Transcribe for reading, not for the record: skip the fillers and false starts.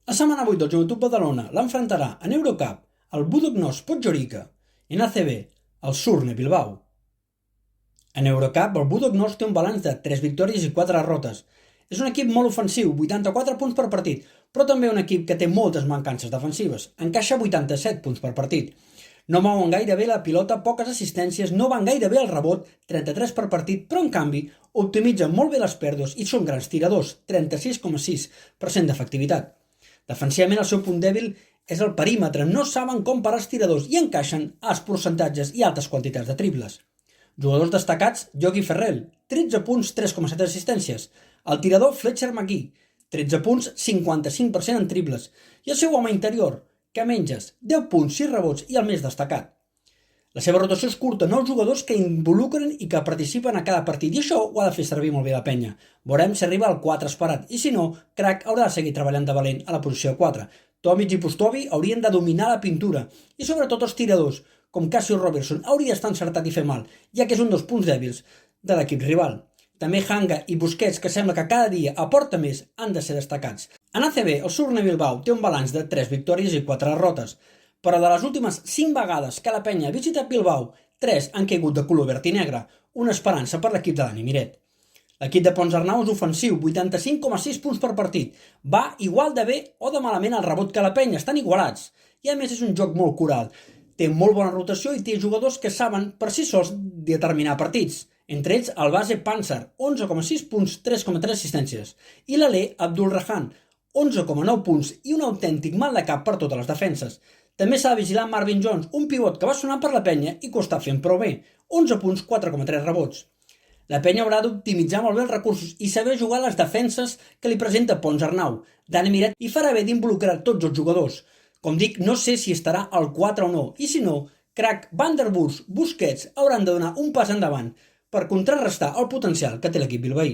La setmana 8 del Joventut Badalona l'enfrontarà en Eurocup el Budućnost Podgorica i en ACB el Surne Bilbao. En Eurocup el Budućnost té un balanç de 3 victòries i 4 derrotes. És un equip molt ofensiu, 84 punts per partit, però també un equip que té moltes mancances defensives. Encaixa 87 punts per partit. No mouen gaire bé la pilota, poques assistències, no van gaire bé el rebot, 33 per partit, però en canvi optimitzen molt bé les pèrdues i són grans tiradors, 36,6% d'efectivitat. Defensivament el seu punt dèbil és el perímetre, no saben com parar els tiradors i encaixen alts percentatges i altes quantitats de triples. Jugadors destacats, Yogi Ferrell, 13 punts, 3,7 assistències. El tirador Fletcher McGee, 13 punts, 55% en triples. I el seu home interior, que menges, 10 punts, 6 rebots i el més destacat. La seva rotació és curta, 9 jugadors que involucren i que participen a cada partit, i això ho ha de fer servir molt bé la penya. Veurem si arriba al 4 esperat, i si no, Crack haurà de seguir treballant de valent a la posició 4. Tomic i Pustovi haurien de dominar la pintura, i sobretot els tiradors, com Cassio Robertson, hauria d'estar encertat i fer mal, ja que és un dels punts dèbils de l'equip rival. També Hanga i Busquets, que sembla que cada dia aporta més, han de ser destacats. En ACB, el Surne Bilbao té un balanç de 3 victòries i 4 derrotes, però de les últimes 5 vegades que la penya ha visitat Bilbao, 3 han caigut de color verd i negre, una esperança per l'equip de Dani Miret. L'equip de Ponsarnau és ofensiu, 85,6 punts per partit. Va igual de bé o de malament al rebot que la penya, estan igualats. I a més és un joc molt coral. Té molt bona rotació i té jugadors que saben per si sols determinar partits. Entre ells el base Panzer, 11,6 punts, 3,3 assistències. I l'alè Abdul Rahan, 11,9 punts i un autèntic mal de cap per totes les defenses. També s'ha de vigilar Marvin Jones, un pivot que va sonar per la penya i que ho està fent prou bé, 11 punts, 4,3 rebots. La penya haurà d'optimitzar molt bé els recursos i saber jugar a les defenses que li presenta Ponsarnau. Dani Miret hi farà bé d'involucrar tots els jugadors. Com dic, no sé si estarà al 4 o no, i si no, Crack, Van der Burs, Busquets hauran de donar un pas endavant per contrarrestar el potencial que té l'equip bilbaí.